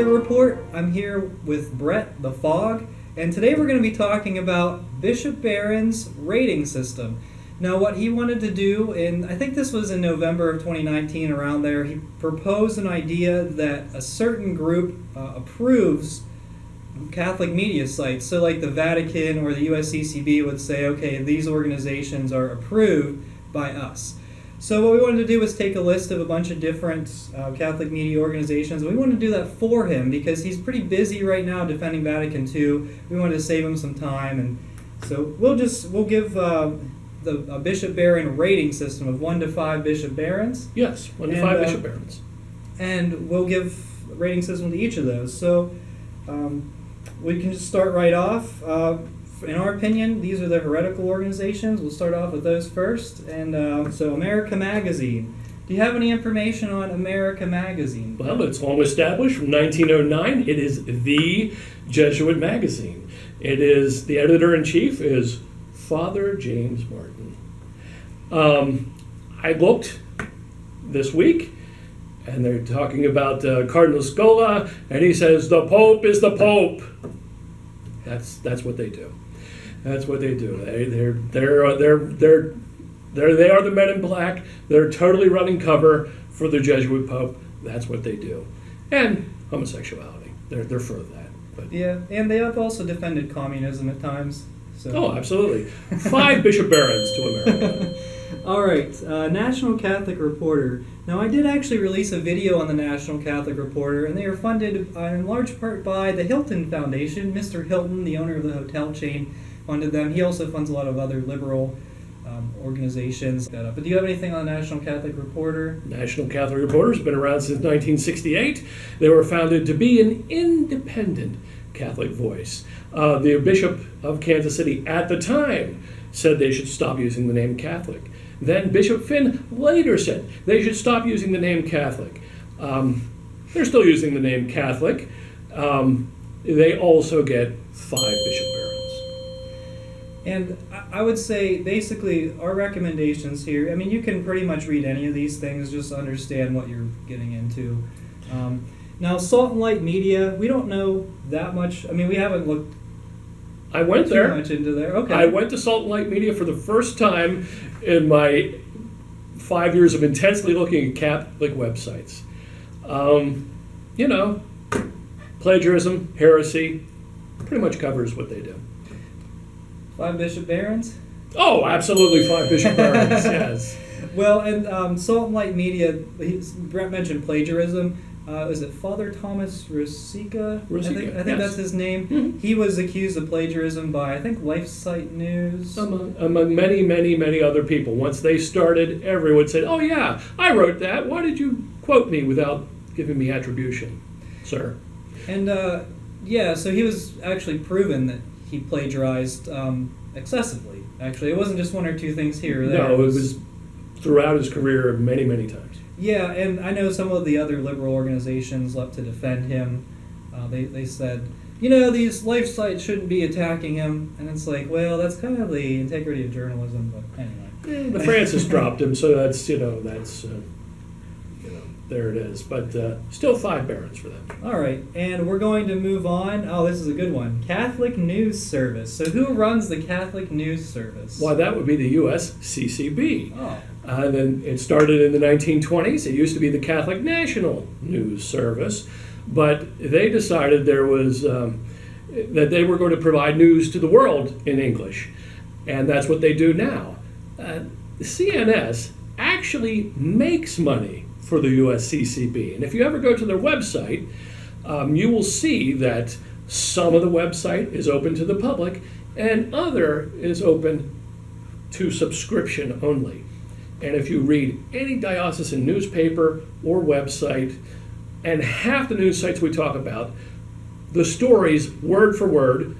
Weather Report. I'm here with Brett the Fog, and today we're going to be talking about Bishop Barron's rating system. Now, what he wanted to do, and I think this was in November of 2019, around there, he proposed an idea that a certain group approves Catholic media sites. So like the Vatican or the USCCB would say, okay, these organizations are approved by us. So what we wanted to do was take a list of a bunch of different Catholic media organizations. We wanted to do that for him because he's pretty busy right now defending Vatican II. We wanted to save him some time, and so we'll give the Bishop Barron rating system of 1 to 5 Bishop Barrons. Yes, 1 to 5 Bishop Barrons. And we'll give a rating system to each of those. So we can just start right off. In our opinion, these are the heretical organizations. We'll start off with those first. And so America Magazine. Do you have any information on America Magazine? Well, it's long established from 1909. It is the Jesuit magazine. It is, the editor-in-chief is Father James Martin. I looked this week, and they're talking about Cardinal Scola, and he says, the Pope is the Pope. That's what they do. That's what they do. They are the men in black. They're totally running cover for the Jesuit Pope. That's what they do. And homosexuality. They're for that. But yeah, and they have also defended communism at times. So. Oh, absolutely. 5 Bishop Barrons to America. All right, National Catholic Reporter. Now, I did actually release a video on the National Catholic Reporter, and they are funded in large part by the Hilton Foundation. Mr. Hilton, the owner of the hotel chain, funded them. He also funds a lot of other liberal organizations. But do you have anything on the National Catholic Reporter? National Catholic Reporter has been around since 1968. They were founded to be an independent Catholic voice. The Bishop of Kansas City at the time said they should stop using the name Catholic. Then Bishop Finn later said they should stop using the name Catholic. They're still using the name Catholic. They also get 5 Bishop Barrons. And I would say, basically, our recommendations here, I mean, you can pretty much read any of these things, just understand what you're getting into. Now, Salt and Light Media, we don't know that much. I mean, we haven't looked I went too there. much into there. Okay. I went to Salt and Light Media for the first time in my 5 years of intensely looking at Catholic websites. Plagiarism, heresy, pretty much covers what they do. 5 Bishop Barrons? Oh, absolutely 5 Bishop Barrons, yes. Well, and Salt and Light Media, Brett mentioned plagiarism. Is it Father Thomas Rosica? I think yes. That's his name. Mm-hmm. He was accused of plagiarism by, I think, Lifesite News. Among many, many, many other people. Once they started, everyone said, oh yeah, I wrote that. Why did you quote me without giving me attribution, sir? And so he was actually proven that he plagiarized excessively. Actually, it wasn't just 1 or 2 things here or there. No, it was throughout his career many, many times. Yeah, and I know some of the other liberal organizations left to defend him. They said, these life sites shouldn't be attacking him. And it's like, well, that's kind of the integrity of journalism, but anyway. The Francis dropped him, so that's there it is. But still 5 Barrons for them. All right, and we're going to move on. Oh, this is a good one. Catholic News Service. So who runs the Catholic News Service? Why, that would be the USCCB. Oh. Then it started in the 1920s. It used to be the Catholic National News Service, but they decided there was that they were going to provide news to the world in English, and that's what they do now. The CNS actually makes money for the USCCB, and if you ever go to their website, you will see that some of the website is open to the public, and other is open to subscription only. And if you read any diocesan newspaper or website, and half the news sites we talk about, the stories, word for word,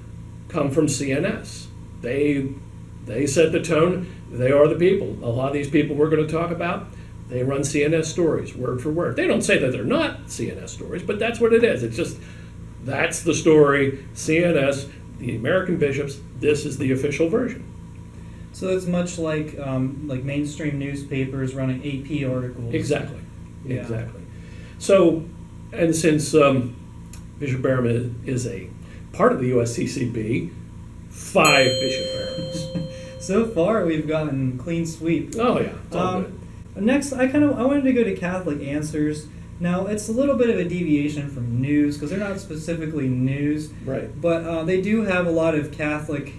come from CNS. They set the tone. They are the people. A lot of these people we're going to talk about, they run CNS stories, word for word. They don't say that they're not CNS stories, but that's what it is. It's just, that's the story. CNS, the American bishops, this is the official version. So it's much like mainstream newspapers running AP articles. Exactly. Yeah. Exactly. So, and since Bishop Barron is a part of the USCCB, 5 Bishop Barrons. So far, we've gotten clean sweep. Oh yeah, it's all good. Next, I wanted to go to Catholic Answers. Now, it's a little bit of a deviation from news because they're not specifically news, Right. but they do have a lot of Catholic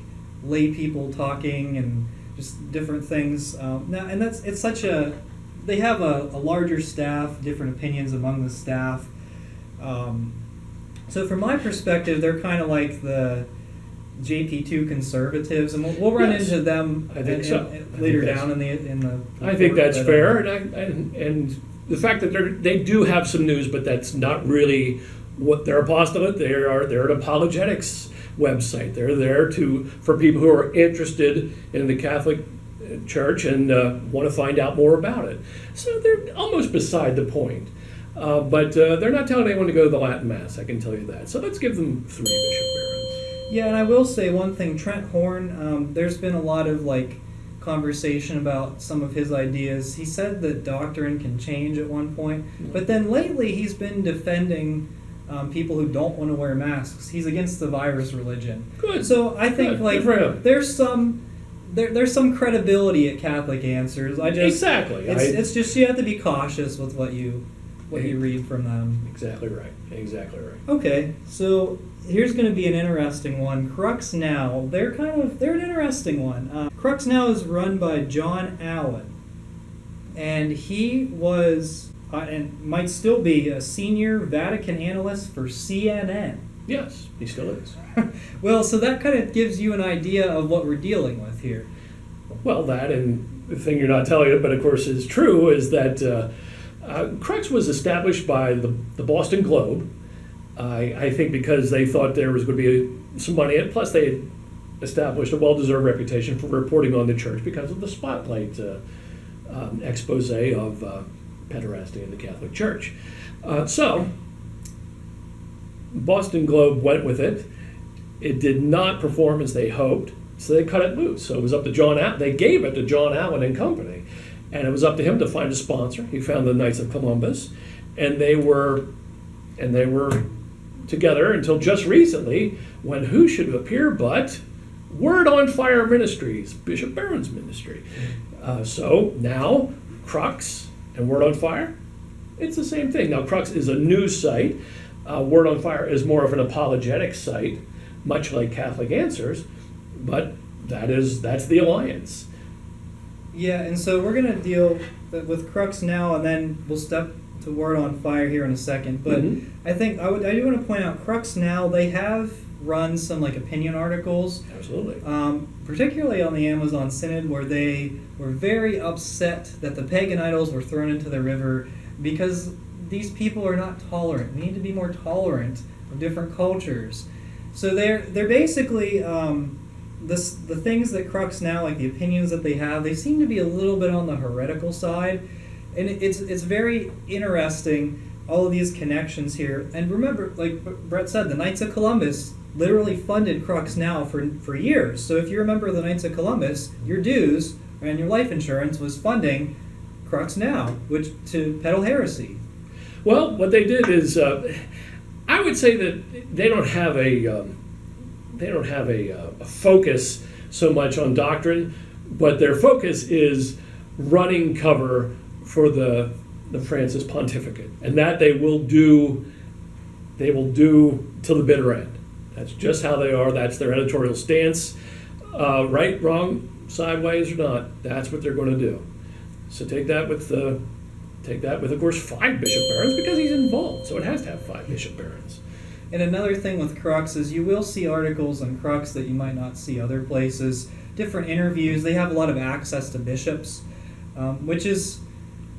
lay people talking and just different things. Now, and it's such a they have a larger staff, different opinions among the staff. So from my perspective, they're kind of like the JP2 conservatives, and we'll run Yes, into them I think so. later down in the. I think that's but, fair, and the fact that they do have some news, but that's not really what their apostolate. They're an apologetics website. They're there for people who are interested in the Catholic Church and want to find out more about it. So they're almost beside the point. But they're not telling anyone to go to the Latin Mass, I can tell you that. So let's give them 3 Bishop Barrons. Yeah, and I will say one thing, Trent Horn, there's been a lot of conversation about some of his ideas. He said that doctrine can change at one point, but then lately he's been defending people who don't want to wear masks. He's against the virus religion. Good. So I think Good for him. there's some credibility at Catholic Answers. Exactly. It's just you have to be cautious with what you read from them. Exactly right. Exactly right. Okay, so here's going to be an interesting one. CruxNow. They're an interesting one. CruxNow is run by John Allen, and he was and might still be a senior Vatican analyst for CNN. Yes, he still is. Well, so that kind of gives you an idea of what we're dealing with here. Well, that and the thing you're not telling it, but of course is true, is that Crux was established by the Boston Globe. I think because they thought there was going to be some money in it, plus they had established a well-deserved reputation for reporting on the church because of the spotlight expose of pederasty in the Catholic Church. So Boston Globe went with it. It did not perform as they hoped, so they cut it loose. So it was up to John Allen. They gave it to John Allen and Company, and it was up to him to find a sponsor. He found the Knights of Columbus, and they were together until just recently, when who should appear but Word on Fire Ministries, Bishop Barron's ministry. So now Crux and Word on Fire, it's the same thing. Now Crux is a news site. Word on Fire is more of an apologetic site, much like Catholic Answers, but that's the alliance. Yeah, and so we're going to deal with CruxNow, and then we'll step to Word on Fire here in a second. But I think I do want to point out CruxNow, they have run some opinion articles. Absolutely. Particularly on the Amazon Synod, where they were very upset that the pagan idols were thrown into the river because these people are not tolerant. We need to be more tolerant of different cultures. So they're basically the things that CruxNow, the opinions that they have, they seem to be a little bit on the heretical side, and it's very interesting, all of these connections here. And remember, like Brett said, the Knights of Columbus literally funded CruxNow for years. So if you're a member of the Knights of Columbus, your dues and your life insurance was funding CruxNow, which to peddle heresy. Well, what they did is, I would say that they don't have a focus so much on doctrine, but their focus is running cover for the Francis pontificate, and that they will do till the bitter end. That's just how they are. That's their editorial stance. Right, wrong, sideways or not, that's what they're going to do. So take that with of course 5 Bishop Barrons, because he's involved, so it has to have 5 Bishop Barrons. And another thing with Crux is you will see articles on Crux that you might not see other places. Different interviews. They have a lot of access to bishops, which is,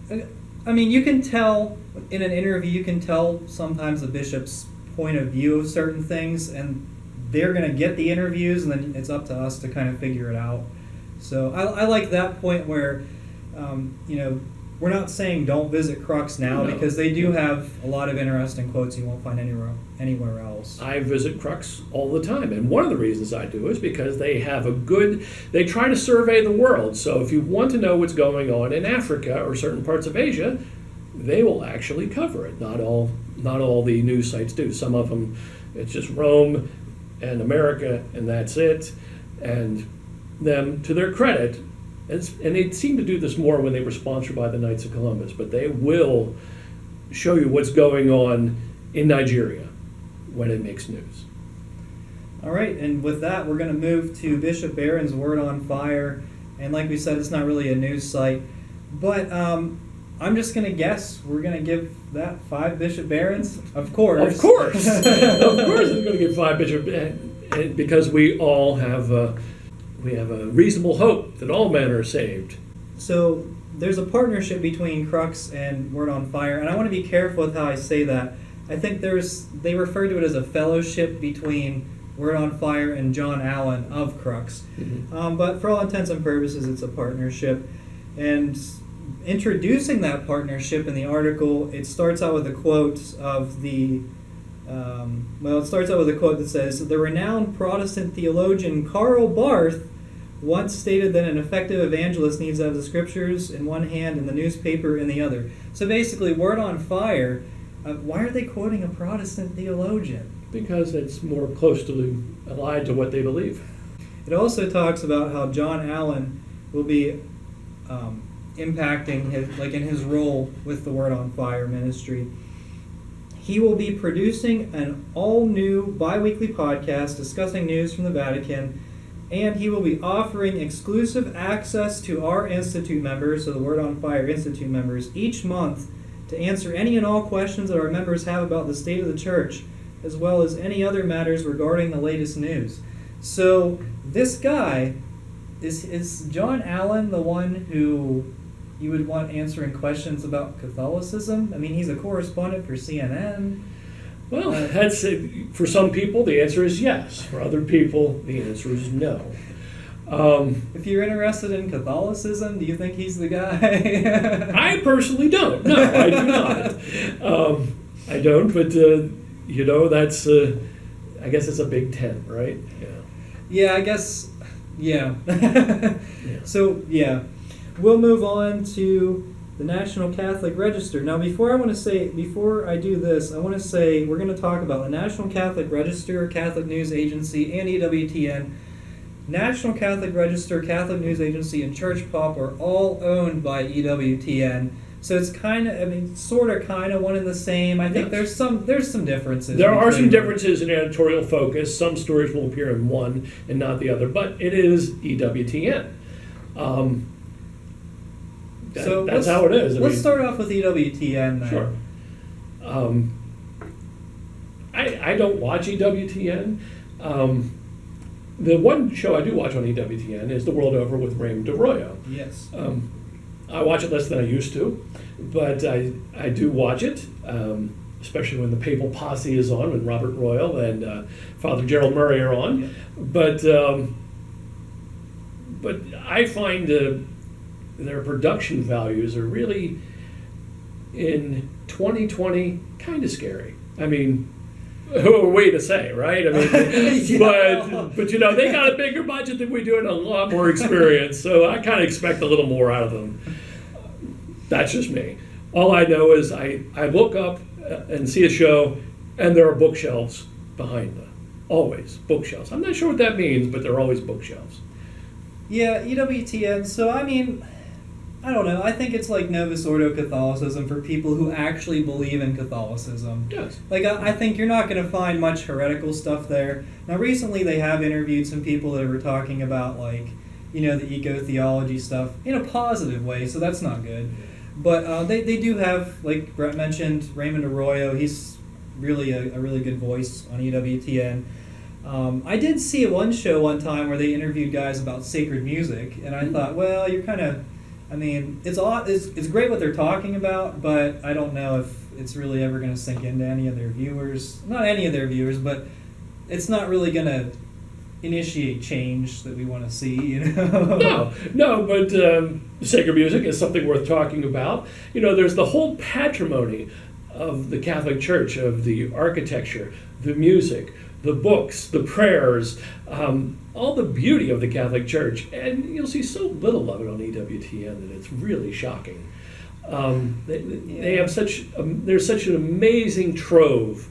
you can tell in an interview, you can tell sometimes the bishop's point of view of certain things, and they're going to get the interviews, and then it's up to us to kind of figure it out. So I like that point where, we're not saying don't visit CruxNow, No. because they do have a lot of interesting quotes you won't find anywhere else. I visit Crux all the time, and one of the reasons I do is because they try to survey the world. So if you want to know what's going on in Africa or certain parts of Asia, they will actually cover it. Not all the news sites do. Some of them, it's just Rome and America, and that's it. And them, to their credit, and they seem to do this more when they were sponsored by the Knights of Columbus, but they will show you what's going on in Nigeria when it makes news. All right, and with that, we're going to move to Bishop Barron's Word on Fire. And like we said, it's not really a news site, but I'm just going to guess we're going to give that 5 Bishop Barrons. Of course. Of course. Of course it's going to give 5 Bishop Barrons, because we all have a reasonable hope that all men are saved. So there's a partnership between Crux and Word on Fire, and I want to be careful with how I say that. I think they refer to it as a fellowship between Word on Fire and John Allen of Crux. Mm-hmm. But for all intents and purposes, it's a partnership. And introducing that partnership in the article, it starts out with a quote of it starts out with a quote that says, "The renowned Protestant theologian Karl Barth once stated that an effective evangelist needs to have the scriptures in one hand and the newspaper in the other." So basically, Word on Fire, why are they quoting a Protestant theologian? Because it's more closely allied to what they believe. It also talks about how John Allen will be impacting in his role with the Word on Fire ministry. He will be producing an all-new bi-weekly podcast discussing news from the Vatican, and he will be offering exclusive access to our Institute members, so the Word on Fire Institute members, each month to answer any and all questions that our members have about the state of the church, as well as any other matters regarding the latest news. So this guy, is John Allen the one who you would want answering questions about Catholicism? I mean, he's a correspondent for CNN. Well, that's for some people the answer is yes. For other people the answer is no. If you're interested in Catholicism, do you think he's the guy? I personally don't. No, I do not. I don't, but that's I guess it's a big tent, right? Yeah, I guess. Yeah. Yeah. So we'll move on to the National Catholic Register. Now, before I do this, I want to say we're going to talk about the National Catholic Register, Catholic News Agency, and EWTN. National Catholic Register, Catholic News Agency, and Church Pop are all owned by EWTN. So it's kind of one and the same. I think there's some differences. There are some differences in editorial focus. Some stories will appear in one and not the other, but it is EWTN. That's how it is. Let's start off with EWTN then. Sure. I don't watch EWTN. The one show I do watch on EWTN is The World Over with Raymond DeRoyo. Yes. I watch it less than I used to, but I do watch it, especially when the Papal Posse is on, when Robert Royal and Father Gerald Murray are on. Yeah. But I find their production values are really, in 2020, kind of scary. I mean, a way to say, right? I mean, Yeah. but they got a bigger budget than we do and a lot more experience, so I kind of expect a little more out of them. That's just me. All I know is I look up and see a show, and there are bookshelves behind them. Always bookshelves. I'm not sure what that means, but there are always bookshelves. Yeah, EWTN. So, I mean, I don't know. I think it's like Novus Ordo Catholicism for people who actually believe in Catholicism. Yes. Like, I think you're not going to find much heretical stuff there. Now, recently they have interviewed some people that were talking about, like, the eco-theology stuff in a positive way, so that's not good. But they do have, like Brett mentioned, Raymond Arroyo. He's really a really good voice on EWTN. I did see one show one time where they interviewed guys about sacred music, and I thought, well, you're kind of... I mean, it's great what they're talking about, but I don't know if it's really ever going to sink into any of their viewers. Not any of their viewers, but it's not really going to initiate change that we want to see, No, but sacred music is something worth talking about. There's the whole patrimony of the Catholic Church, of the architecture, the music, the books, the prayers, all the beauty of the Catholic Church, and you'll see so little of it on EWTN that it's really shocking. They have there's such an amazing trove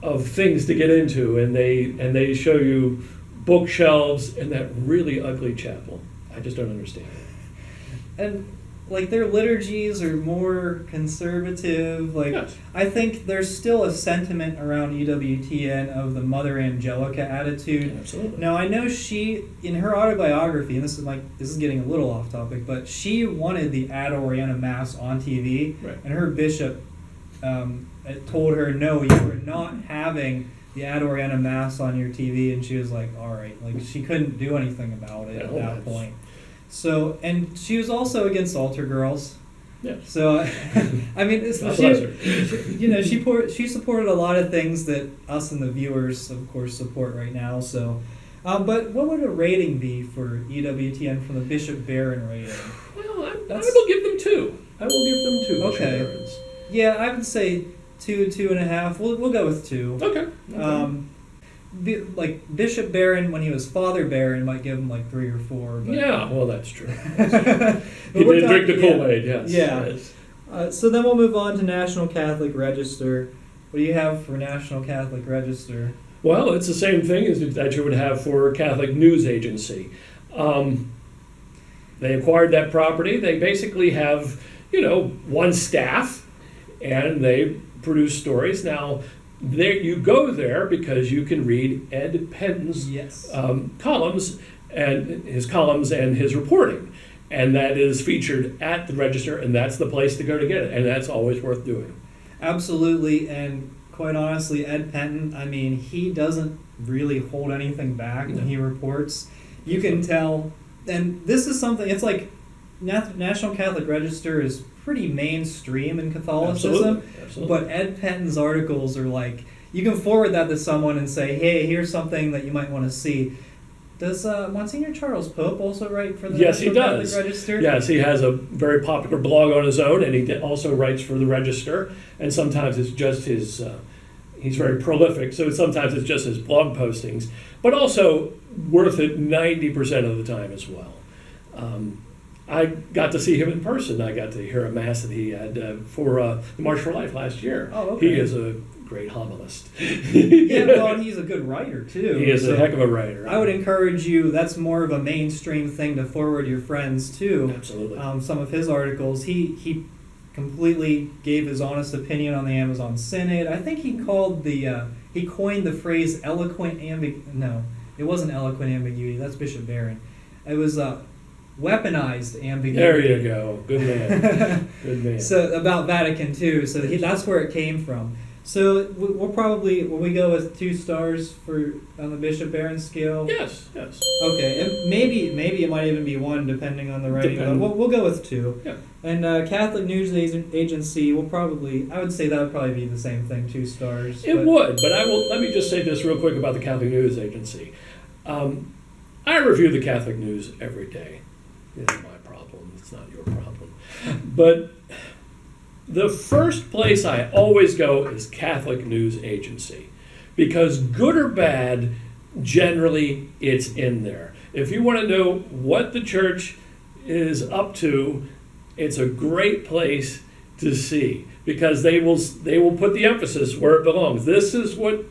of things to get into, and they show you bookshelves and that really ugly chapel. I just don't understand it. And like their liturgies are more conservative. Like Yes. I think there's still a sentiment around EWTN of the Mother Angelica attitude. Absolutely. Now I know she, in her autobiography, and this is getting a little off topic, but she wanted the Ad Orientum Mass on TV, Right. and her bishop told her, no, you are not having the Ad Orientum Mass on your TV, and she was like, all right, like she couldn't do anything about it at No, that that's- point. So, and she was also against altar girls. Yes. So, I mean, God bless her. she supported a lot of things that us and the viewers, of course, support right now. So, but what would a rating be for EWTN from the Bishop Barron rating? Well, I will give them 2. I will give them 2. Okay. Barons. Yeah, I would say 2, 2.5. We'll go with 2. Okay. Like Bishop Barron, when he was Father Barron, might give him like 3 or 4. But Yeah, well, that's true. But He we're did drink the talking- Kool-Aid, yes. Yeah. Yes. So then we'll move on to National Catholic Register. What do you have for National Catholic Register? Well, it's the same thing as that you would have for Catholic News Agency. They acquired that property. They basically have, one staff, and they produce stories. Now, there you go there because you can read Ed Penton's Yes. columns and his reporting, and that is featured at the Register, and that's the place to go to get it, and that's always worth doing. Absolutely, and quite honestly, Ed Penton, I mean, he doesn't really hold anything back when he reports. You can tell, and this is something, it's like National Catholic Register is pretty mainstream in Catholicism, Absolutely. but Ed Penton's articles are like, you can forward that to someone and say, hey, here's something that you might want to see. Does Monsignor Charles Pope also write for the Yes, he National does. Catholic Register? Yes, he has a very popular blog on his own, and he also writes for the Register. And sometimes it's just his. He's very prolific, so sometimes it's just his blog postings, but also worth it 90% of the time as well. I got to see him in person. I got to hear a mass that he had for the March for Life last year. Oh, okay. He is a great homilist. Yeah, well, and he's a good writer too. He is so a heck of a writer. I would encourage you. That's more of a mainstream thing to forward your friends too. Absolutely. Some of his articles, he completely gave his honest opinion on the Amazon Synod. I think he called he coined the phrase eloquent No, it wasn't eloquent ambiguity. That's Bishop Barron. It was weaponized ambiguity. There you go. Good man. Good man. So about Vatican II. So that's where it came from. So will we go with 2 stars on the Bishop Barron scale? Yes. Okay, and maybe it might even be 1 depending on the writing. But we'll go with 2. Yeah. And Catholic News Agency will I would say that would probably be the same thing, 2 stars. It would, but let me just say this real quick about the Catholic News Agency. I review the Catholic News every day. It's my problem. It's not your problem. But the first place I always go is Catholic News Agency, because good or bad, generally it's in there. If you want to know what the church is up to, it's a great place to see, because they will put the emphasis where it belongs. This is what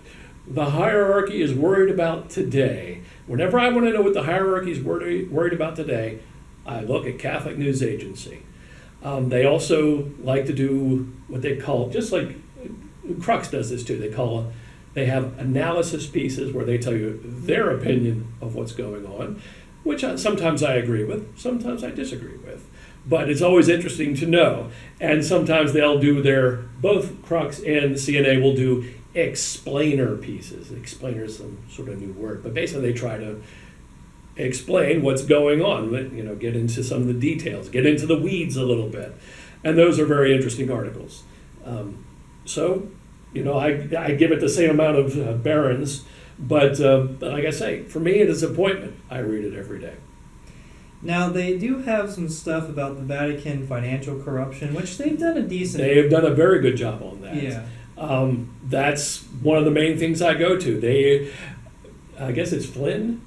the hierarchy is worried about today. Whenever I want to know what the hierarchy is worried about today, I look at Catholic News Agency. They also like to do what they call, just like Crux does this too, they have analysis pieces where they tell you their opinion of what's going on, which sometimes I agree with, sometimes I disagree with. But it's always interesting to know. And sometimes they'll do both Crux and CNA will do explainer pieces. Explainer is some sort of new word, but basically they try to explain what's going on, get into some of the details, get into the weeds a little bit. And those are very interesting articles. So, I give it the same amount of Barrons, but like I say, for me it is an appointment. I read it every day. Now, they do have some stuff about the Vatican financial corruption, which they've done a decent... They have done a very good job on that. Yeah. That's one of the main things I go to. I guess it's Flynn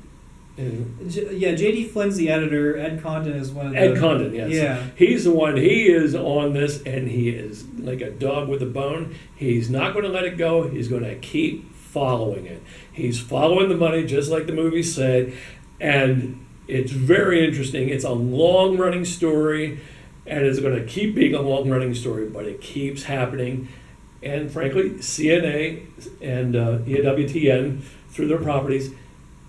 Yeah, J.D. Flynn's the editor. Ed Condon is one of the... Ed Condon, yes. Yeah. He's the one. He is on this, and he is like a dog with a bone. He's not going to let it go. He's going to keep following it. He's following the money, just like the movie said, and it's very interesting. It's a long-running story, and it's going to keep being a long-running story, but it keeps happening. And frankly, CNA and EWTN, through their properties,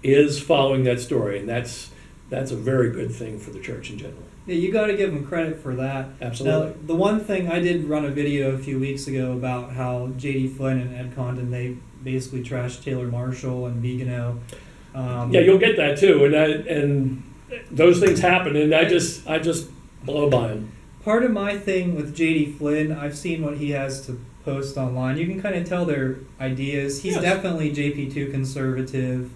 is following that story, and that's a very good thing for the church in general. Yeah, you got to give them credit for that. Absolutely. Now, the one thing, I did run a video a few weeks ago about how J.D. Flynn and Ed Condon, they basically trashed Taylor Marshall and Vigano. Yeah, you'll get that too, and those things happen, and I just blow by them. Part of my thing with J.D. Flynn, I've seen what he has to post online. You can kind of tell their ideas. He's definitely JP2 conservative.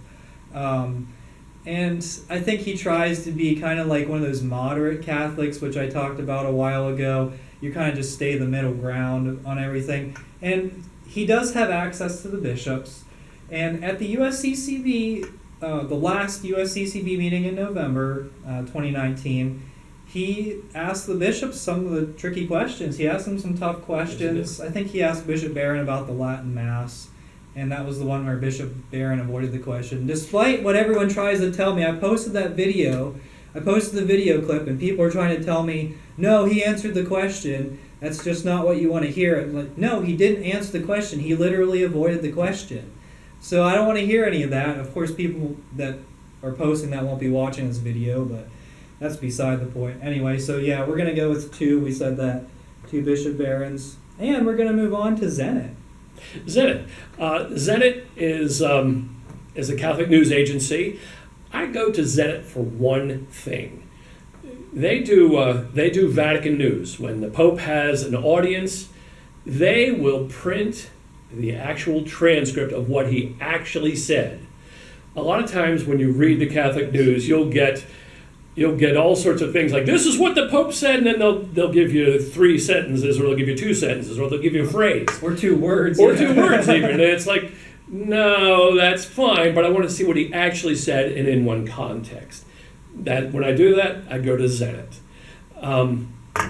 And I think he tries to be kind of like one of those moderate Catholics, which I talked about a while ago. You kind of just stay the middle ground on everything. And he does have access to the bishops. And at the USCCB, the last USCCB meeting in November 2019, he asked the bishops some of the tricky questions. He asked them some tough questions. I think he asked Bishop Barron about the Latin Mass. And that was the one where Bishop Barron avoided the question. Despite what everyone tries to tell me, I posted that video. I posted the video clip, and people are trying to tell me, no, he answered the question. That's just not what you want to hear. I'm like, no, he didn't answer the question. He literally avoided the question. So I don't want to hear any of that. Of course, people that are posting that won't be watching this video, but that's beside the point. Anyway, so yeah, we're going to go with 2. We said that. 2 Bishop Barrons. And we're going to move on to Zenit. Zenit. Zenit is a Catholic news agency. I go to Zenit for one thing. They do Vatican news. When the Pope has an audience, they will print the actual transcript of what he actually said. A lot of times when you read the Catholic news, you'll get all sorts of things like, this is what the Pope said, and then they'll give you 3 sentences, or they'll give you 2 sentences, or they'll give you a phrase. Or 2 words. Or 2 words even. And it's like, no, that's fine, but I want to see what he actually said and in one context. That when I do that, I go to Zenit.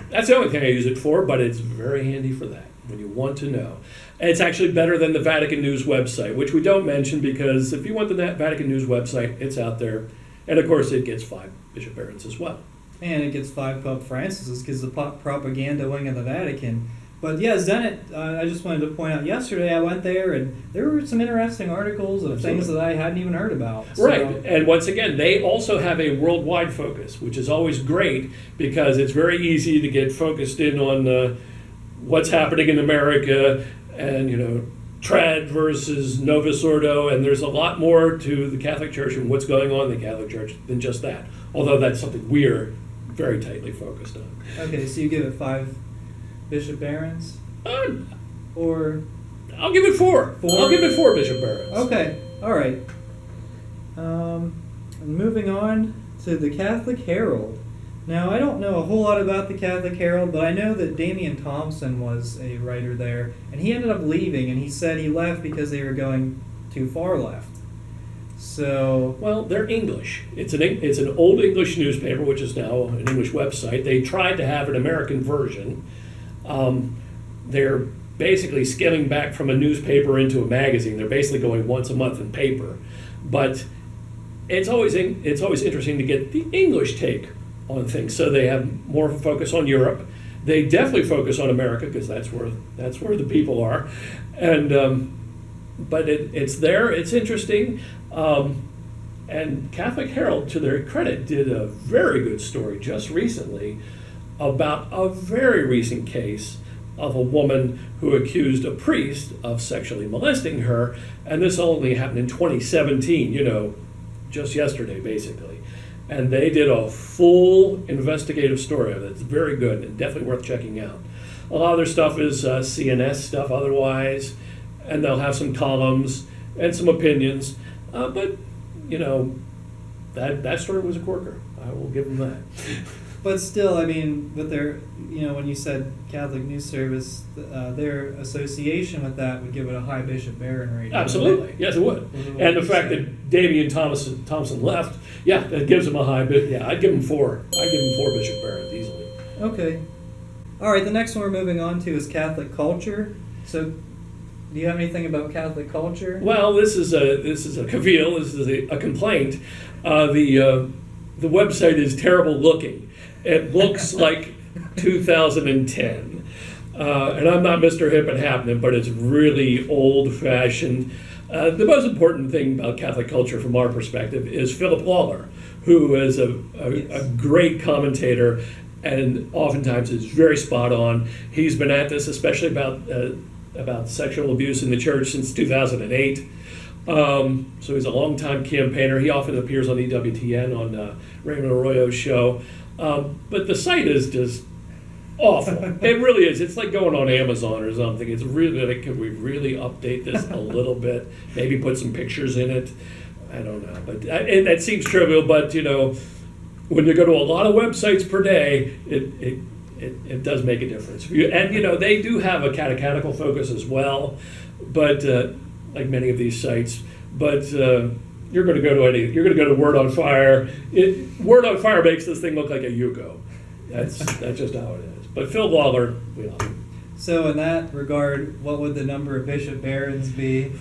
That's the only thing I use it for, but it's very handy for that, when you want to know. And it's actually better than the Vatican News website, which we don't mention, because if you want the Vatican News website, it's out there. And of course, it gets 5 Bishop Barrons as well. And it gets 5 Pope Francis's, because the propaganda wing of the Vatican. But yeah, Zenit, I just wanted to point out, yesterday I went there, and there were some interesting articles of things that I hadn't even heard about. So. Right, and once again, they also have a worldwide focus, which is always great, because it's very easy to get focused in on what's happening in America, and trad versus Novus Ordo, and there's a lot more to the Catholic Church and what's going on in the Catholic Church than just that. Although that's something we're very tightly focused on. Okay, so you give it 5 Bishop Barrons? Or? I'll give it 4. I'll give it 4 Bishop Barrons. Okay, all right. Moving on to the Catholic Herald. Now, I don't know a whole lot about the Catholic Herald, but I know that Damian Thompson was a writer there, and he ended up leaving, and he said he left because they were going too far left. So... Well, they're English. It's an old English newspaper, which is now an English website. They tried to have an American version. They're basically scaling back from a newspaper into a magazine. They're basically going once a month in paper. But it's always interesting to get the English take on things. So they have more of a focus on Europe. They definitely focus on America, because that's where the people are. And but it's there. It's interesting. And Catholic Herald, to their credit, did a very good story just recently about a very recent case of a woman who accused a priest of sexually molesting her, and this only happened in 2017, just yesterday, basically. And they did a full investigative story of it. It's very good and definitely worth checking out. A lot of their stuff is CNS stuff otherwise, and they'll have some columns and some opinions. But, that story was a corker. I will give them that. But still, I mean, with their, when you said Catholic News Service, their association with that would give it a high Bishop Barron rating. Absolutely, yes, it would. And the fact that Damian Thompson left, yeah, that gives him a high bit. Yeah, I'd give him 4. I'd give him 4 Bishop Barrons easily. Okay. All right, the next one we're moving on to is Catholic culture. So, do you have anything about Catholic culture? Well, this is a cavil. This is a complaint. The website is terrible looking. It looks like 2010. And I'm not Mr. Hip and Happening, but it's really old-fashioned. The most important thing about Catholic culture from our perspective is Philip Lawler, who is a great commentator and oftentimes is very spot on. He's been at this, especially about sexual abuse in the church, since 2008. So he's a longtime campaigner. He often appears on EWTN on Raymond Arroyo's show. But the site is just awful. It really is. It's like going on Amazon or something. It's really like, could we really update this a little bit? Maybe put some pictures in it. I don't know. But that seems trivial, but when you go to a lot of websites per day, it does make a difference. And they do have a catechetical focus as well, but like many of these sites. But you're going to go to Word on Fire. Word on Fire makes this thing look like a Yugo. That's just how it is. But Phil Lawler, we love him. So in that regard, what would the number of Bishop Barrons be?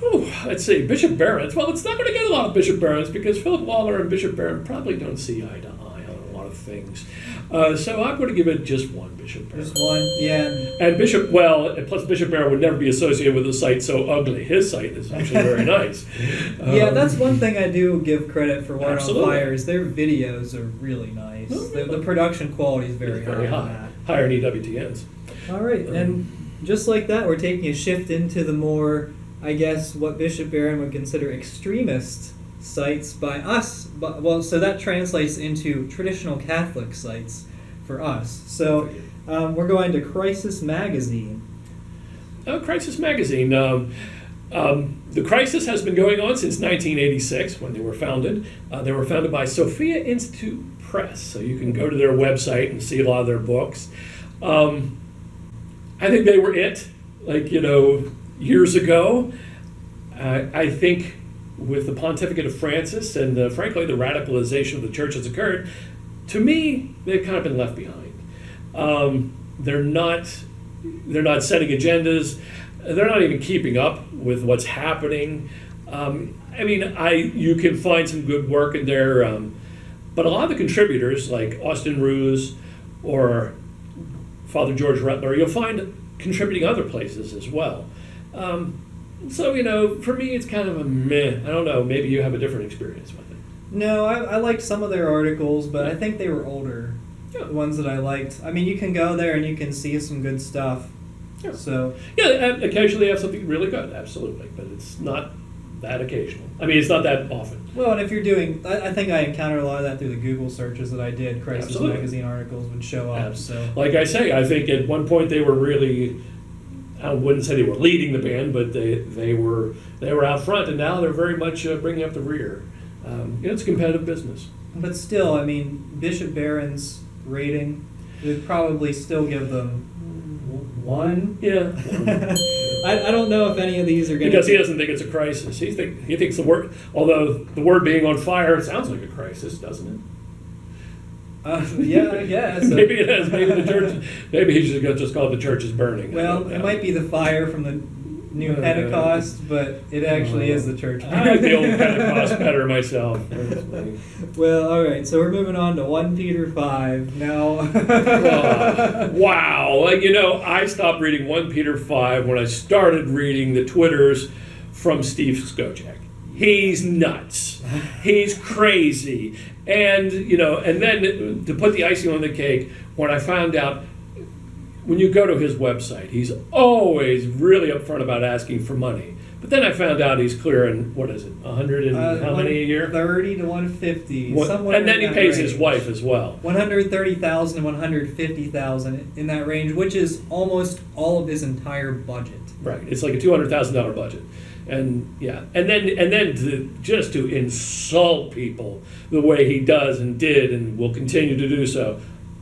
Let's see, Bishop Barrons. Well, it's not going to get a lot of Bishop Barrons because Philip Lawler and Bishop Barron probably don't see eye to eye on a lot of things. So I'm going to give it just 1 Bishop Barron. Just 1, yeah. And plus Bishop Barron would never be associated with a site so ugly. His site is actually very nice. Yeah, that's one thing I do give credit for Word on Absolutely. Fire is their videos are really nice. The production quality is very high. Higher than EWTN's. All right, and just like that, we're taking a shift into the more, I guess, what Bishop Barron would consider extremist sites by us. So that translates into traditional Catholic sites for us. So we're going to Crisis Magazine. Crisis Magazine. The Crisis has been going on since 1986 when they were founded. They were founded by Sophia Institute Press, so you can go to their website and see a lot of their books. I think they were years ago. I think with the pontificate of Francis and frankly the radicalization of the church has occurred, to me, they've kind of been left behind. They're not setting agendas. They're not even keeping up with what's happening. You can find some good work in there, but a lot of the contributors, like Austin Ruse or Father George Rutler, you'll find contributing other places as well. So, for me, it's kind of a meh. I don't know. Maybe you have a different experience with it. No, I liked some of their articles, but I think they were older. Yeah. The ones that I liked. I mean, you can go there and you can see some good stuff. Yeah. So occasionally they have something really good, absolutely, but it's not that occasional. I mean, it's not that often. Well, and if you're doing, I think I encountered a lot of that through the Google searches that I did. Crisis Absolutely. Magazine articles would show up. So, like I say, I think at one point they were really, I wouldn't say they were leading the band, but they were out front, and now they're very much bringing up the rear. It's a competitive business. But still, I mean, Bishop Barron's rating would probably still give them 1. Yeah. I don't know if any of these are going to... Because he doesn't think it's a crisis. He thinks the word, although the word being on fire, it sounds like a crisis, doesn't it? Yeah, I guess. Maybe it is. Maybe the church. Maybe he should just call it the church is burning. Well, it might be the fire from the new Pentecost, but it actually is the church burning. I like the old Pentecost better myself. Well, all right. So we're moving on to OnePeterFive now. Wow. I stopped reading OnePeterFive when I started reading the Twitters from Steve Skojak. He's nuts. He's crazy. And then to put the icing on the cake, when I found out, when you go to his website, he's always really upfront about asking for money. But then I found out he's clearing, what is it, 100 and how many a year? 30 to 150. And then he pays his wife as well. 130,000 to 150,000 in that range, which is almost all of his entire budget. Right. It's like a $200,000 budget. And yeah, and then to insult people the way he does and did and will continue to do so,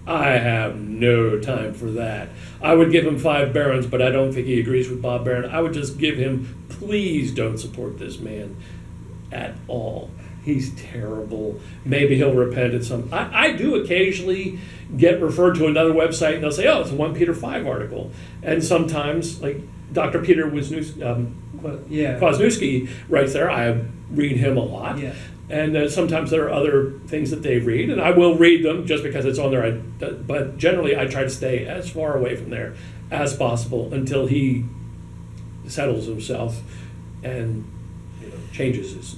I have no time for that. I would give him 5 Barrons, but I don't think he agrees with Bob Barron. I would just give him, please don't support this man at all. He's terrible. Maybe he'll repent at some. I do occasionally get referred to another website, and they'll say, "Oh, it's a OnePeterFive article." And sometimes, like Dr. Peter Kwasniewski writes there, I read him a lot. Yeah. And sometimes there are other things that they read, and I will read them just because it's on there. But generally, I try to stay as far away from there as possible until he settles himself and changes his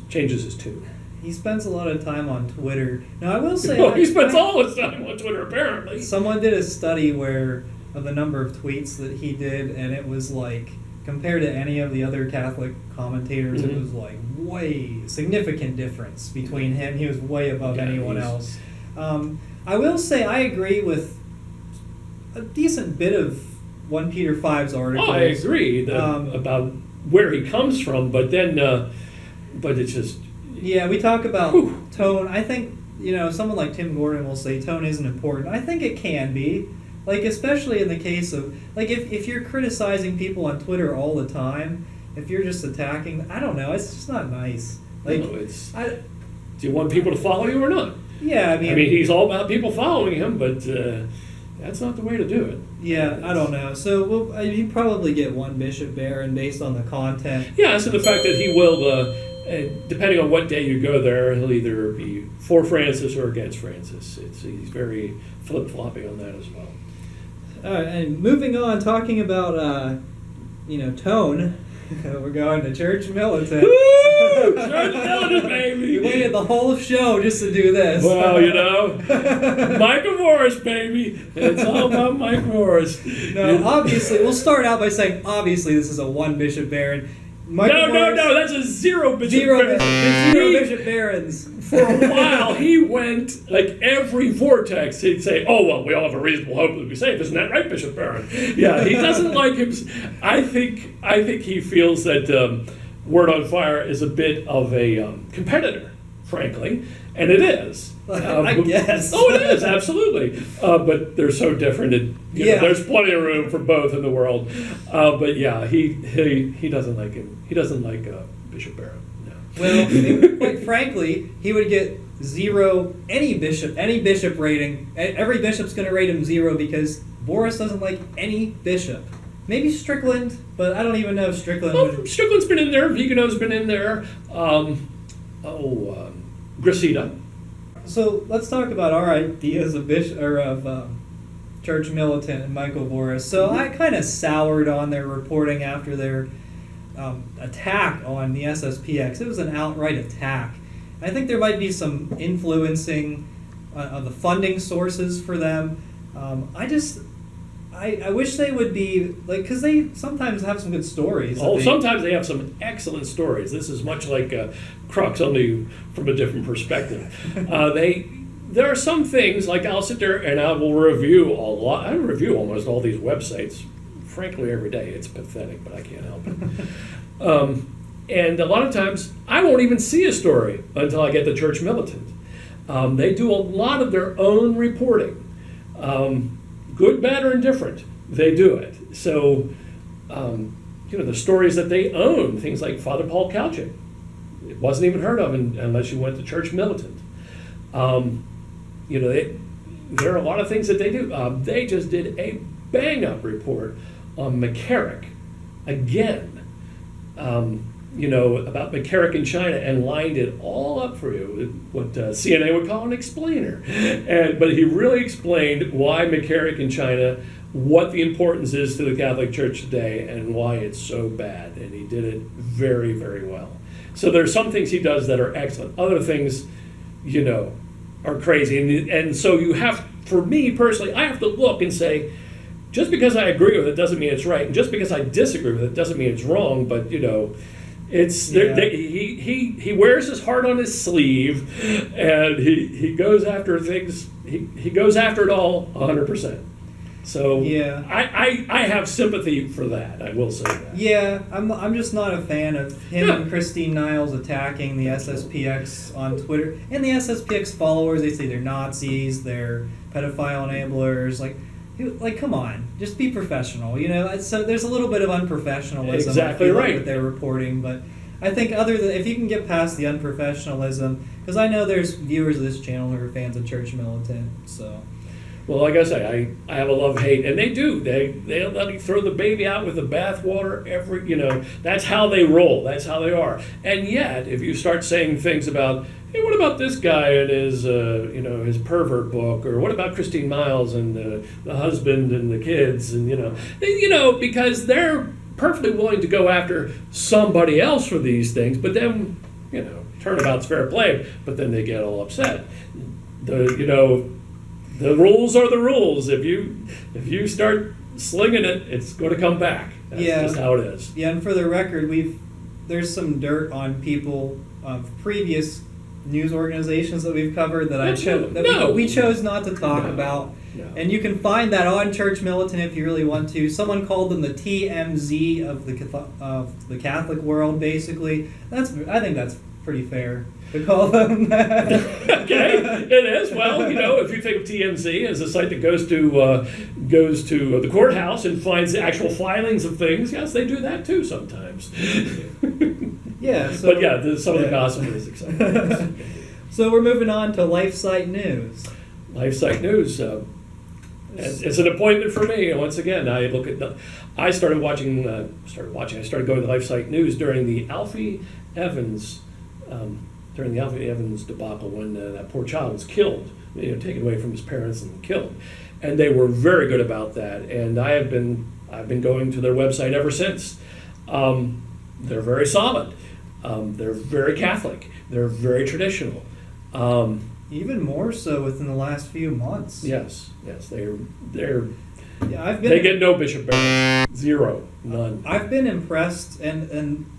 tune. He spends a lot of time on Twitter. Now, I will say... he spends all his time on Twitter, apparently. Someone did a study of the number of tweets that he did, and it was like, compared to any of the other Catholic commentators, it was like way significant difference between him. He was way above anyone else. I will say I agree with a decent bit of OnePeterFive's articles. Oh, I agree about where he comes from, but then, but it's just... Yeah, we talk about tone. I think, someone like Tim Gordon will say tone isn't important. I think it can be. Like, especially in the case of, like, if you're criticizing people on Twitter all the time, if you're just attacking, I don't know, it's just not nice. Like, no, do you want people to follow you or not? Yeah, I mean, he's all about people following him, but that's not the way to do it. Yeah, I don't know. So, you probably get one Bishop Barron based on the content. Yeah, so the fact that he will... depending on what day you go there, he'll either be for Francis or against Francis. He's very flip-flopping on that as well. And moving on, talking about, tone, we're going to Church Militant. Woo! Church Militant, baby! We waited the whole show just to do this. Well, Michael Morris, baby. It's all about Mike Morris. No, obviously, we'll start out by saying, obviously, this is a one Bishop Barron. No, that's a 0 Bishop Barron. Zero Bishop Barons. For a while, he went, like every vortex, he'd say, "Oh, well, we all have a reasonable hope that we safe. Isn't that right, Bishop Barron?" Yeah, he doesn't like him. I think he feels that Word on Fire is a bit of a competitor, frankly, and it is. I guess. Oh, it is, absolutely. But they're so different. There's plenty of room for both in the world. But yeah, he doesn't like him. He doesn't like Bishop Barron. No. Well, quite frankly, he would get 0 any bishop rating. Every bishop's going to rate him 0 because Boris doesn't like any bishop. Maybe Strickland, but I don't even know if Strickland would... Strickland's been in there. Vigano's been in there. Gracida. So let's talk about our ideas of Church Militant and Michael Boris. So I kind of soured on their reporting after their attack on the SSPX. It was an outright attack. I think there might be some influencing of the funding sources for them. I wish they would be, like, because they sometimes have some good stories. Sometimes they have some excellent stories. This is much like Crux, only from a different perspective. There are some things, like I'll sit there and I will review a lot. I review almost all these websites, frankly, every day. It's pathetic, but I can't help it. And a lot of times, I won't even see a story until I get to Church Militant. They do a lot of their own reporting. Good, bad, or indifferent, they do it. So, the stories that they own, things like Father Paul Kalchik, it wasn't even heard of unless you went to Church Militant. There are a lot of things that they do. They just did a bang-up report on McCarrick, again, about McCarrick in China, and lined it all up for you, what CNA would call an explainer. But he really explained why McCarrick in China, what the importance is to the Catholic Church today, and why it's so bad. And he did it very, very well. So there's some things he does that are excellent. Other things, are crazy. And so you have, for me personally, I have to look and say, just because I agree with it doesn't mean it's right, and just because I disagree with it doesn't mean it's wrong. But it's he wears his heart on his sleeve, and he goes after things. He goes after it all 100%. So Yeah. I have sympathy for that. I will say that. Yeah, I'm just not a fan of him and Christine Niles attacking the SSPX on Twitter. And the SSPX followers, they say they're Nazis, they're pedophile enablers. Like, come on, just be professional. So there's a little bit of unprofessionalism. Exactly right. That they're reporting, but I think if you can get past the unprofessionalism, because I know there's viewers of this channel who are fans of Church Militant, so. Well, like I say, I have a love-hate, and they do. They'll let you throw the baby out with the bathwater. That's how they roll. That's how they are. And yet, if you start saying things about, hey, what about this guy and his, his pervert book, or what about Christine Miles and the husband and the kids, and because they're perfectly willing to go after somebody else for these things, but then, turnabout's fair play, but then they get all upset. The rules are the rules. If you start slinging it, it's going to come back. That's just how it is. Yeah, and for the record, there's some dirt on people of previous news organizations that we've covered that we chose not to talk about. No. And you can find that on Church Militant if you really want to. Someone called them the TMZ of the Catholic world, basically. I think that's pretty fair to call them that. Okay, it is. Well, if you think of TMZ as a site that goes to the courthouse and finds the actual filings of things, yes, they do that too sometimes. Yeah. Some of the gossip is exciting. So we're moving on to Lifesite News. Lifesite News. It's an appointment for me. Once again, I started going to Lifesite News during the Alfie Evans debacle when that poor child was killed, taken away from his parents and killed, and they were very good about that. And I've been going to their website ever since. They're very solid. They're very Catholic. They're very traditional. Even more so within the last few months. Yes, they're. Yeah, they get no Bishop Barron. Zero, none. I've been impressed, and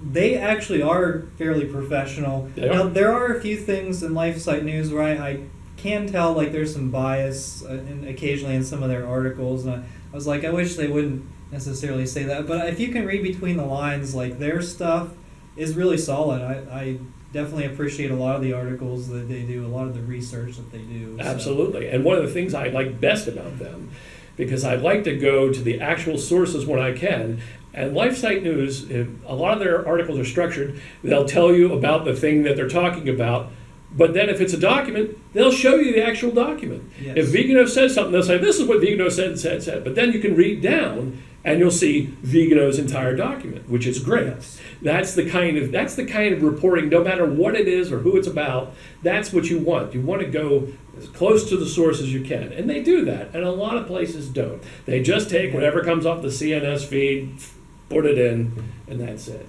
they actually are fairly professional. Now, there are a few things in Lifesite News where I can tell there's some bias occasionally in some of their articles, and I was like, I wish they wouldn't necessarily say that. But if you can read between the lines, their stuff is really solid. I definitely appreciate a lot of the articles that they do, a lot of the research that they do. Absolutely. And one of the things I like best about them, because I like to go to the actual sources when I can, and Lifesite News, a lot of their articles are structured, they'll tell you about the thing that they're talking about, but then if it's a document, they'll show you the actual document. Yes. If Vigano says something, they'll say, this is what Vigano said. But then you can read down, and you'll see Vigano's entire document, which is great. Yes. That's the kind of reporting, no matter what it is or who it's about, that's what you want. You want to go as close to the source as you can. And they do that, and a lot of places don't. They just take whatever comes off the CNS feed, put it in, and that's it.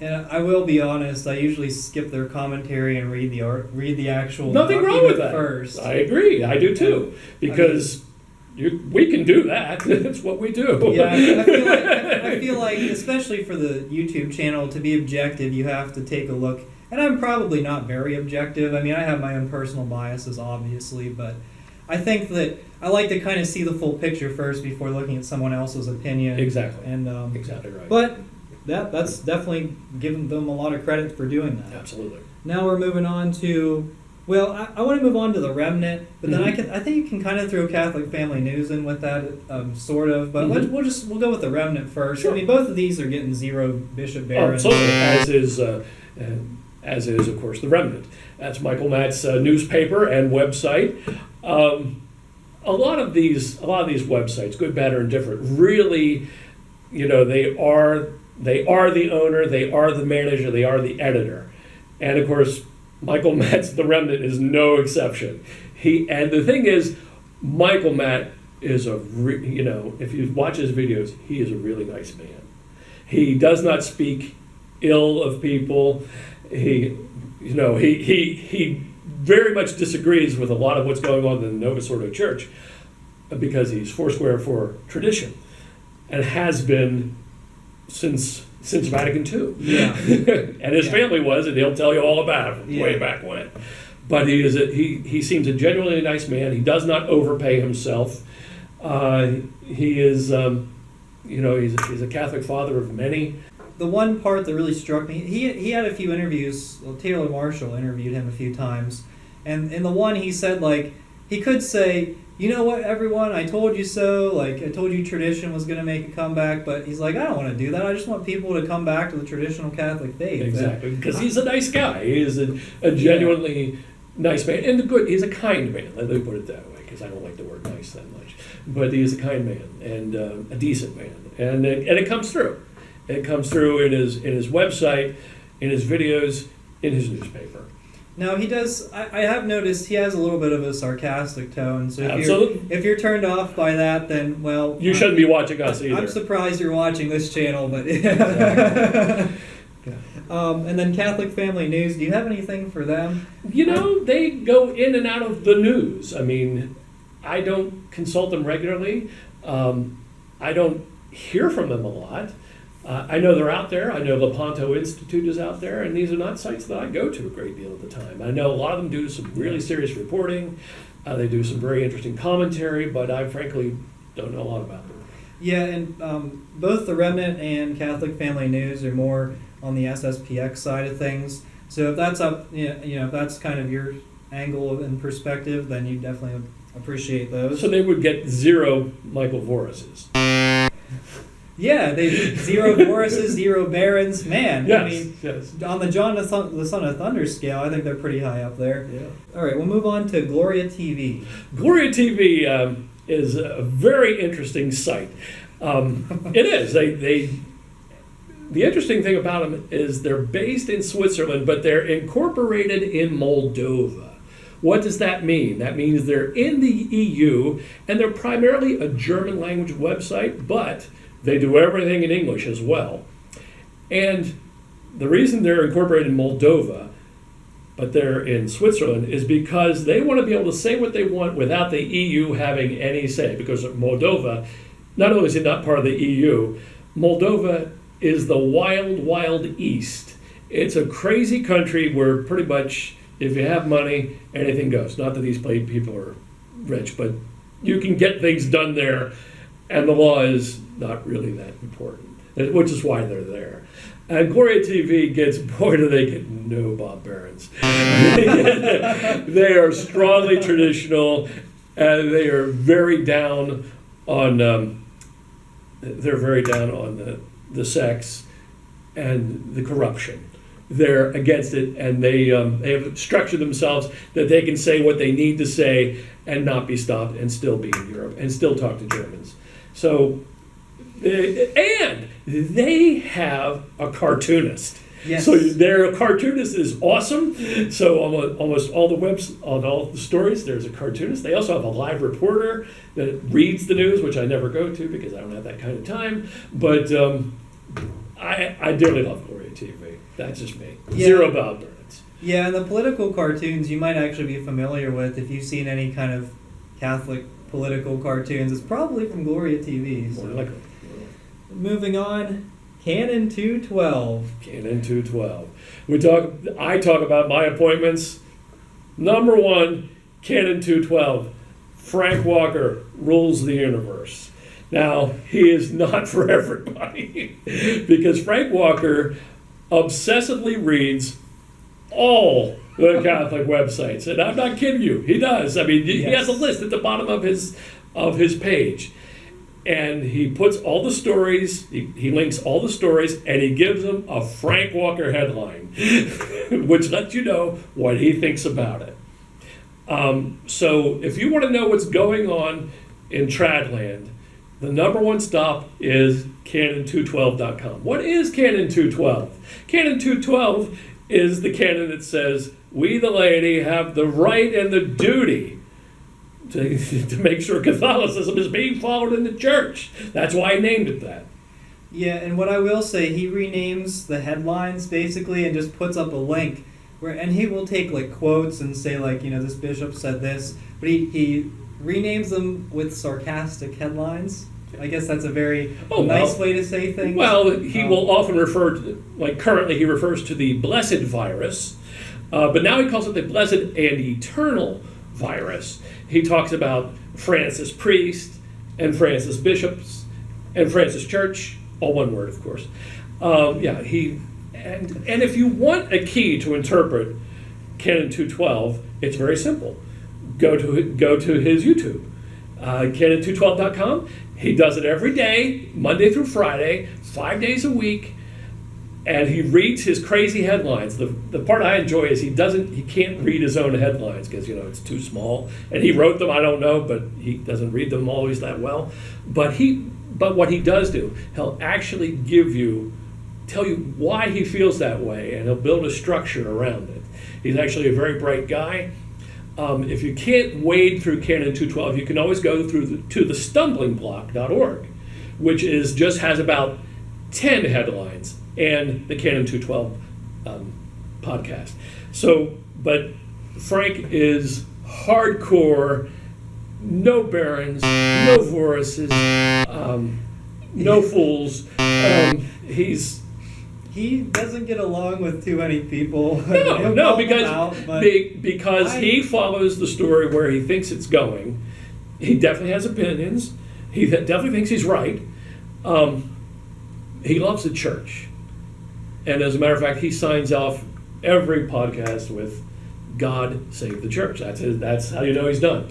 And I will be honest, I usually skip their commentary and read the actual Nothing wrong with that. First. I agree. I do too. Because we can do that. That's what we do. Yeah, I feel like, especially for the YouTube channel, to be objective, you have to take a look. And I'm probably not very objective. I mean, I have my own personal biases, obviously, but I think that I like to kind of see the full picture first before looking at someone else's opinion. Exactly. And exactly right. But that's definitely giving them a lot of credit for doing that. Absolutely. Now we're moving on to. Well, I want to move on to the Remnant, but then I think you can kind of throw Catholic Family News in with that, sort of. But we'll go with the Remnant first. Sure. I mean, both of these are getting zero Bishop Barron. Absolutely, as is of course the Remnant. That's Michael Matt's newspaper and website. A lot of these websites, good, bad, or indifferent, really, they are the owner, they are the manager, they are the editor, and of course. Michael Matt's The Remnant is no exception. And the thing is, Michael Matt is if you watch his videos, he is a really nice man. He does not speak ill of people. He very much disagrees with a lot of what's going on in the Novus Ordo Church because he's foursquare for tradition and has been since Vatican II. Yeah. And his family was, and he'll tell you all about it way back when. But he seems a genuinely nice man. He does not overpay himself. He is, he's a Catholic father of many. The one part that really struck me, he had a few interviews. Well, Taylor Marshall interviewed him a few times, and in the one he said, like, he could say, you know what, everyone, I told you so. Like, I told you tradition was going to make a comeback, but he's like, I don't want to do that. I just want people to come back to the traditional Catholic faith. Exactly, because he's a nice guy. He is a genuinely nice man, and he's a kind man. Let me put it that way, because I don't like the word nice that much. But he is a kind man and a decent man, and it comes through. It comes through in his website, in his videos, in his newspaper. Now he does. I have noticed he has a little bit of a sarcastic tone. So Absolutely. If you're turned off by that, then well, you shouldn't be watching us either. I'm surprised you're watching this channel, but. And then Catholic Family News. Do you have anything for them? They go in and out of the news. I mean, I don't consult them regularly. I don't hear from them a lot. I know they're out there. I know Lepanto Institute is out there, and these are not sites that I go to a great deal of the time. I know a lot of them do some really serious reporting. They do some very interesting commentary, but I frankly don't know a lot about them. Yeah, and both the Remnant and Catholic Family News are more on the SSPX side of things. So if that's if that's kind of your angle and perspective, then you definitely appreciate those. So they would get 0 Michael Voruses. Yeah, they 0 Boruses, 0 Barrons. Man, yes, I mean, yes. On the John the Son of Thunder scale, I think they're pretty high up there. Yeah. All right, we'll move on to Gloria TV. Gloria TV is a very interesting site. It is. The interesting thing about them is they're based in Switzerland, but they're incorporated in Moldova. What does that mean? That means they're in the EU, and they're primarily a German language website, but they do everything in English as well. And the reason they're incorporated in Moldova, but they're in Switzerland, is because they want to be able to say what they want without the EU having any say. Because Moldova, not only is it not part of the EU, Moldova is the wild, wild east. It's a crazy country where pretty much, if you have money, anything goes. Not that these people are rich, but you can get things done there, and the law is not really that important, which is why they're there. And Gloria TV boy, do they get no Bob Barrons. They are strongly traditional, and they are very down on. They're very down on the sex and the corruption. They're against it, and they have structured themselves that they can say what they need to say and not be stopped and still be in Europe and still talk to Germans. So, and they have a cartoonist. Yes. So their cartoonist is awesome. So almost all the stories, there's a cartoonist. They also have a live reporter that reads the news, which I never go to because I don't have that kind of time. But I dearly love Gloria TV. That's just me. Yeah. 0 Bob Barrons. Yeah, and the political cartoons you might actually be familiar with if you've seen any kind of Catholic political cartoons. It's probably from Gloria TV. So. Moving on, Canon 212. Canon 212. I talk about my appointments. Number 1, Canon 212. Frank Walker rules the universe. Now, he is not for everybody because Frank Walker obsessively reads all the Catholic websites, and I'm not kidding you. He does. I mean, he has a list at the bottom of his page, and he puts all the stories. He links all the stories, and he gives them a Frank Walker headline, which lets you know what he thinks about it. So, if you want to know what's going on in Tradland, the number 1 stop is Canon212.com. What is Canon 212? Canon 212 is the canon that says, we the laity have the right and the duty to make sure Catholicism is being followed in the church. That's why I named it that. Yeah, and what I will say, he renames the headlines basically and just puts up a link and he will take like quotes and say like, this bishop said this, but he renames them with sarcastic headlines. I guess that's a very nice way to say things. Well, he will often refer to, like currently he refers to the blessed virus, but now he calls it the blessed and eternal virus. He talks about Francis priest and Francis Bishops, and Francis Church, all one word, of course. And if you want a key to interpret Canon 212, it's very simple. Go to his YouTube, Canon212.com. He does it every day, Monday through Friday, 5 days a week, and he reads his crazy headlines. The part I enjoy is he can't read his own headlines because it's too small, and he wrote them. I don't know, but he doesn't read them always that well. But what he does do, he'll actually tell you why he feels that way, and he'll build a structure around it. He's actually a very bright guy. If you can't wade through Canon 212, you can always go to the stumlingblock.org, which has about 10 headlines and the Canon 212 podcast. But Frank is hardcore, no barons, no voruses, no fools. He doesn't get along with too many people. Because he follows the story where he thinks it's going. He definitely has opinions. He definitely thinks he's right. He loves the church. And as a matter of fact, he signs off every podcast with God save the church. That's how you know he's done.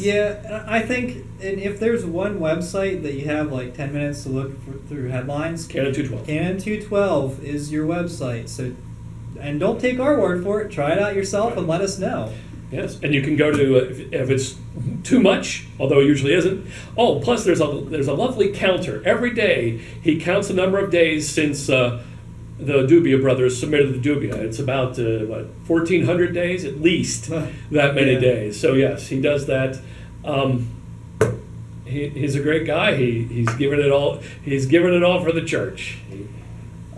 Yeah, I think if there's one website that you have like 10 minutes to look through headlines, Canon 212. Canon 212 is your website. So, and don't take our word for it. Try it out yourself and let us know. Yes, and you can go to if it's too much, although it usually isn't. Oh, plus there's a lovely counter every day. He counts the number of days since the Dubia brothers submitted the Dubia. It's about 1,400 days at least, that many days. So yes, he does that. He's a great guy. He's given it all. He's given it all for the church.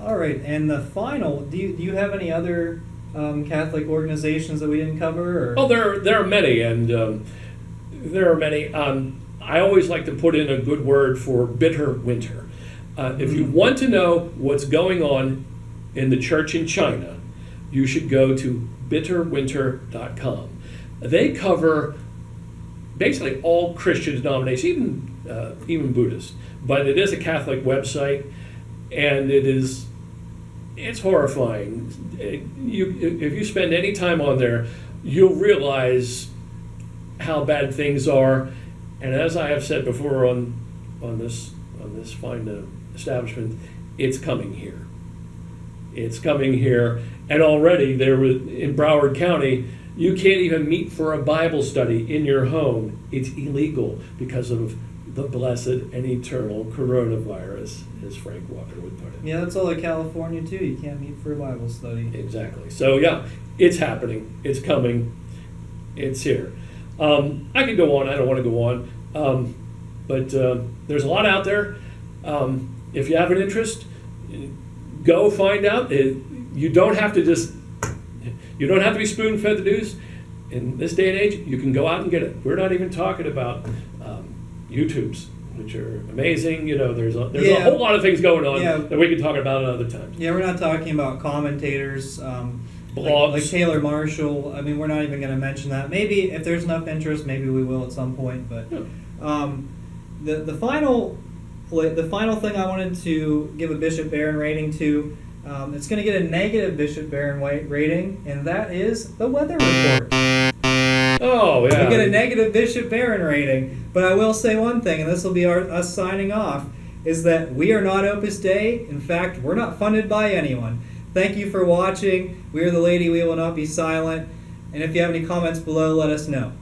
All right, and the final. Do you have any other Catholic organizations that we didn't cover? Or? Oh, there are many, and there are many. I always like to put in a good word for bitter winter. If you want to know what's going on in the church in China, you should go to bitterwinter.com. They cover basically all Christian denominations, even Buddhist. But it is a Catholic website, and it's horrifying. If you spend any time on there, you'll realize how bad things are. And as I have said before on this fine establishment, it's coming here. It's coming here, and already there in Broward County, you can't even meet for a Bible study in your home. It's illegal because of the blessed and eternal coronavirus, as Frank Walker would put it. Yeah, that's all in California too. You can't meet for a Bible study. Exactly. So yeah, it's happening. It's coming. It's here. I could go on. I don't want to go on. But there's a lot out there. If you have an interest, go find out. You don't have to be spoon-fed the news. In this day and age, you can go out and get it. We're not even talking about YouTubes, which are amazing. There's a whole lot of things going on that we can talk about at other times. Yeah, we're not talking about commentators, blogs, like Taylor Marshall. I mean, we're not even going to mention that. Maybe if there's enough interest, maybe we will at some point. But the final thing I wanted to give a Bishop Barron rating to, it's going to get a negative Bishop Barron rating, and that is the weather report. Oh, yeah. We get a negative Bishop Barron rating. But I will say one thing, and this will be us signing off, is that we are not Opus Dei. In fact, we're not funded by anyone. Thank you for watching. We are the Lady We Will Not Be Silent. And if you have any comments below, let us know.